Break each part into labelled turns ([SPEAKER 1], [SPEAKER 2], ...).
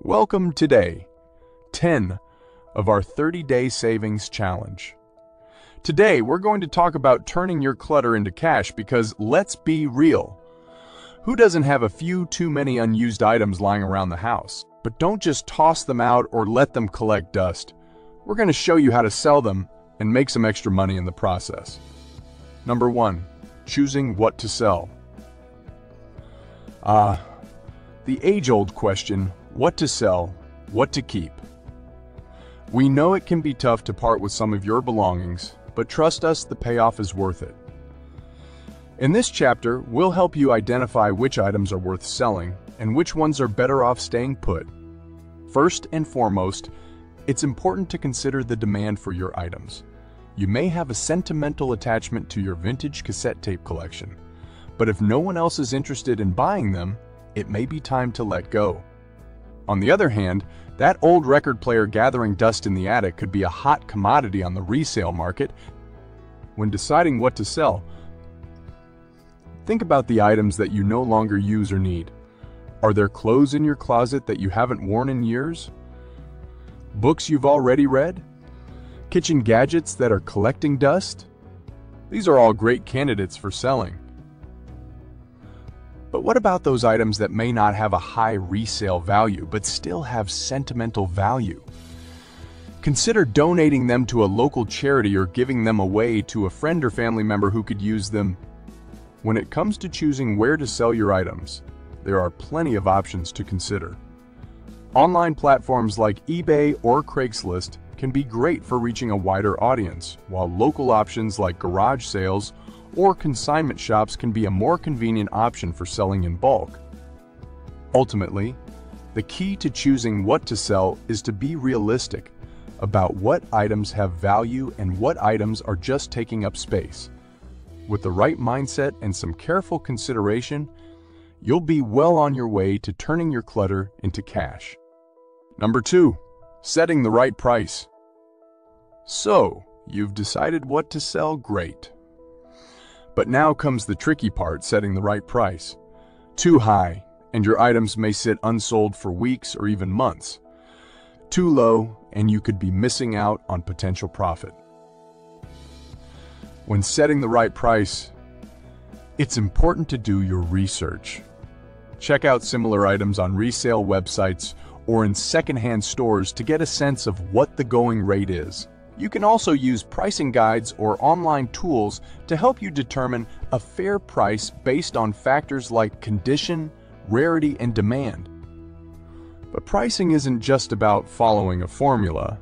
[SPEAKER 1] Welcome to day 10 of our 30-day savings challenge. Today, we're going to talk about turning your clutter into cash because let's be real. Who doesn't have a few too many unused items lying around the house? But don't just toss them out or let them collect dust. We're going to show you how to sell them and make some extra money in the process. Number 1, choosing what to sell. The age-old question, what to sell, what to keep. We know it can be tough to part with some of your belongings, but trust us, the payoff is worth it. In this chapter, we'll help you identify which items are worth selling and which ones are better off staying put. First and foremost, it's important to consider the demand for your items. You may have a sentimental attachment to your vintage cassette tape collection, but if no one else is interested in buying them, it may be time to let go. On the other hand, that old record player gathering dust in the attic could be a hot commodity on the resale market. When deciding what to sell, think about the items that you no longer use or need. Are there clothes in your closet that you haven't worn in years? Books you've already read? Kitchen gadgets that are collecting dust? These are all great candidates for selling. But what about those items that may not have a high resale value but still have sentimental value? Consider donating them to a local charity or giving them away to a friend or family member who could use them. When it comes to choosing where to sell your items, there are plenty of options to consider. Online platforms like eBay or Craigslist can be great for reaching a wider audience, while local options like garage sales or consignment shops can be a more convenient option for selling in bulk. Ultimately, the key to choosing what to sell is to be realistic about what items have value and what items are just taking up space. With the right mindset and some careful consideration, you'll be well on your way to turning your clutter into cash. Number 2, setting the right price. So, you've decided what to sell, great. But now comes the tricky part, setting the right price. Too high, and your items may sit unsold for weeks or even months. Too low, and you could be missing out on potential profit. When setting the right price, it's important to do your research. Check out similar items on resale websites or in secondhand stores to get a sense of what the going rate is. You can also use pricing guides or online tools to help you determine a fair price based on factors like condition, rarity, and demand. But pricing isn't just about following a formula.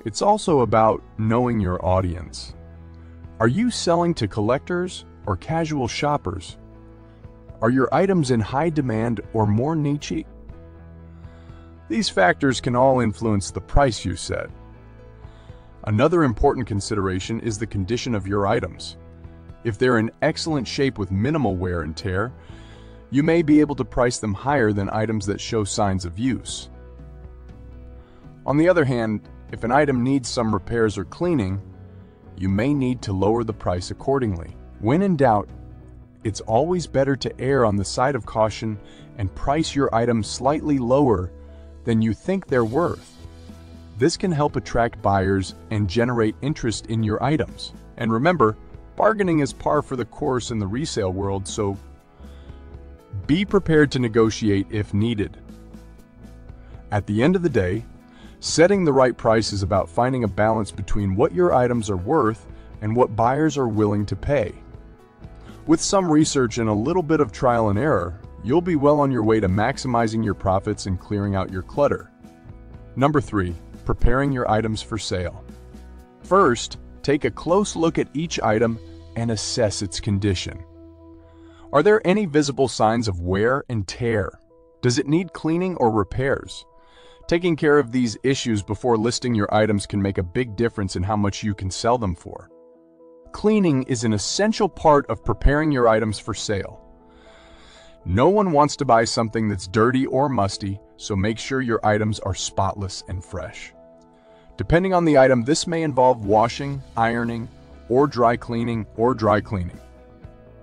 [SPEAKER 1] It's also about knowing your audience. Are you selling to collectors or casual shoppers? Are your items in high demand or more niche? These factors can all influence the price you set. Another important consideration is the condition of your items. If they're in excellent shape with minimal wear and tear, you may be able to price them higher than items that show signs of use. On the other hand, if an item needs some repairs or cleaning, you may need to lower the price accordingly. When in doubt, it's always better to err on the side of caution and price your items slightly lower than you think they're worth. This can help attract buyers and generate interest in your items. And remember, bargaining is par for the course in the resale world, so be prepared to negotiate if needed. At the end of the day, setting the right price is about finding a balance between what your items are worth and what buyers are willing to pay. With some research and a little bit of trial and error, you'll be well on your way to maximizing your profits and clearing out your clutter. Number 3, preparing your items for sale. First, take a close look at each item and assess its condition. Are there any visible signs of wear and tear? Does it need cleaning or repairs? Taking care of these issues before listing your items can make a big difference in how much you can sell them for. Cleaning is an essential part of preparing your items for sale. No one wants to buy something that's dirty or musty, so make sure your items are spotless and fresh. Depending on the item, this may involve washing, ironing, or dry cleaning.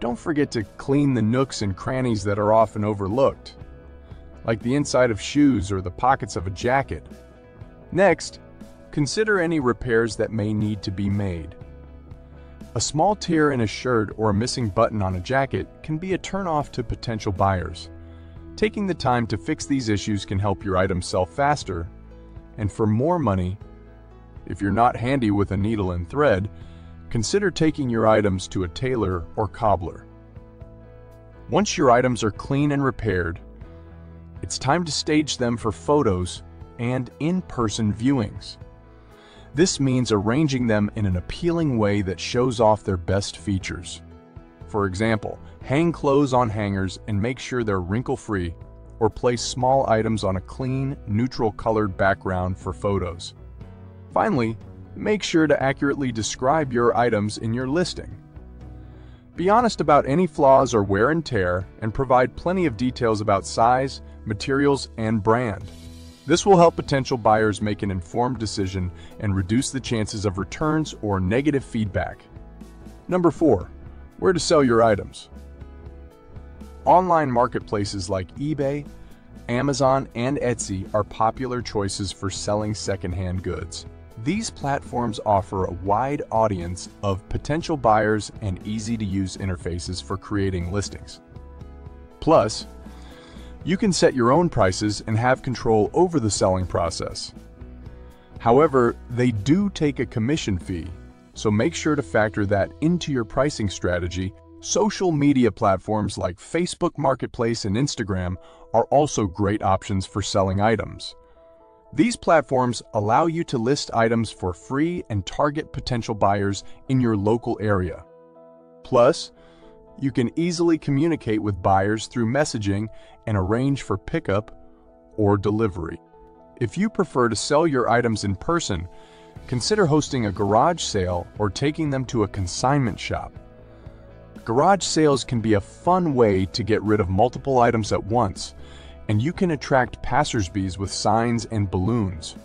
[SPEAKER 1] Don't forget to clean the nooks and crannies that are often overlooked, like the inside of shoes or the pockets of a jacket. Next, consider any repairs that may need to be made. A small tear in a shirt or a missing button on a jacket can be a turn-off to potential buyers. Taking the time to fix these issues can help your items sell faster. And for more money, if you're not handy with a needle and thread, consider taking your items to a tailor or cobbler. Once your items are clean and repaired, it's time to stage them for photos and in-person viewings. This means arranging them in an appealing way that shows off their best features. For example, hang clothes on hangers and make sure they're wrinkle-free, or place small items on a clean, neutral-colored background for photos. Finally, make sure to accurately describe your items in your listing. Be honest about any flaws or wear and tear, and provide plenty of details about size, materials, and brand. This will help potential buyers make an informed decision and reduce the chances of returns or negative feedback. Number 4. Where to sell your items. Online marketplaces like eBay, Amazon, and Etsy are popular choices for selling secondhand goods. These platforms offer a wide audience of potential buyers and easy-to-use interfaces for creating listings. Plus, you can set your own prices and have control over the selling process. However, they do take a commission fee, so make sure to factor that into your pricing strategy. Social media platforms like Facebook Marketplace and Instagram are also great options for selling items. These platforms allow you to list items for free and target potential buyers in your local area. Plus, you can easily communicate with buyers through messaging and arrange for pickup or delivery. If you prefer to sell your items in person, consider hosting a garage sale or taking them to a consignment shop. Garage sales can be a fun way to get rid of multiple items at once, and you can attract passersby with signs and balloons.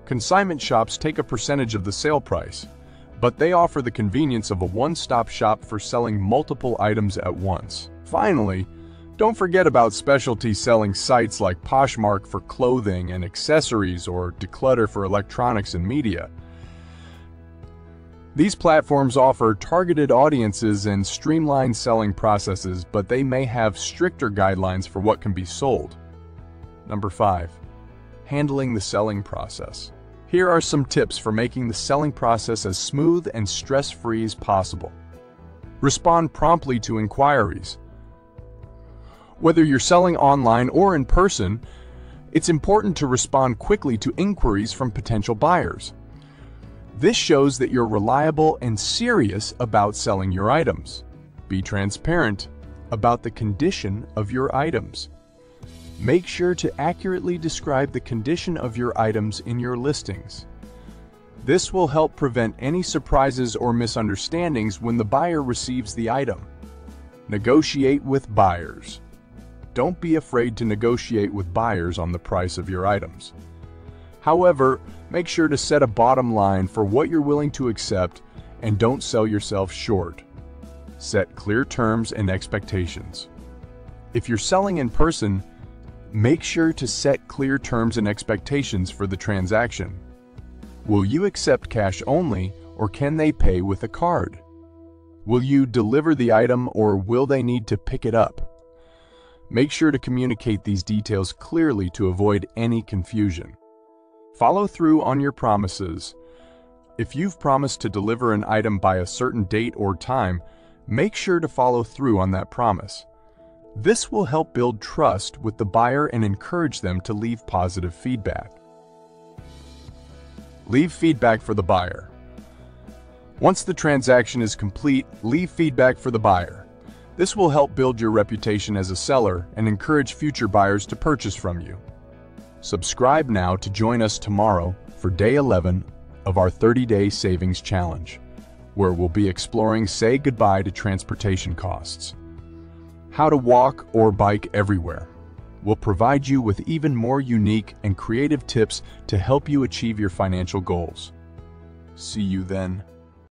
[SPEAKER 1] Consignment shops take a percentage of the sale price, but they offer the convenience of a one-stop shop for selling multiple items at once. Finally, don't forget about specialty selling sites like Poshmark for clothing and accessories or Declutter for electronics and media. These platforms offer targeted audiences and streamlined selling processes, but they may have stricter guidelines for what can be sold. Number 5. Handling the selling process. Here are some tips for making the selling process as smooth and stress-free as possible. Respond promptly to inquiries. Whether you're selling online or in person, it's important to respond quickly to inquiries from potential buyers. This shows that you're reliable and serious about selling your items. Be transparent about the condition of your items. Make sure to accurately describe the condition of your items in your listings. This will help prevent any surprises or misunderstandings when the buyer receives the item. Negotiate with buyers. Don't be afraid to negotiate with buyers on the price of your items. However, make sure to set a bottom line for what you're willing to accept and don't sell yourself short. Set clear terms and expectations. If you're selling in person, make sure to set clear terms and expectations for the transaction. Will you accept cash only, or can they pay with a card? Will you deliver the item, or will they need to pick it up? Make sure to communicate these details clearly to avoid any confusion. Follow through on your promises. If you've promised to deliver an item by a certain date or time, make sure to follow through on that promise. This will help build trust with the buyer and encourage them to leave positive feedback. Leave feedback for the buyer. Once the transaction is complete, leave feedback for the buyer. This will help build your reputation as a seller and encourage future buyers to purchase from you. Subscribe now to join us tomorrow for day 11 of our 30-day savings challenge, where we'll be exploring Say Goodbye to Transportation Costs. How to walk or bike everywhere. We'll provide you with even more unique and creative tips to help you achieve your financial goals. See you then.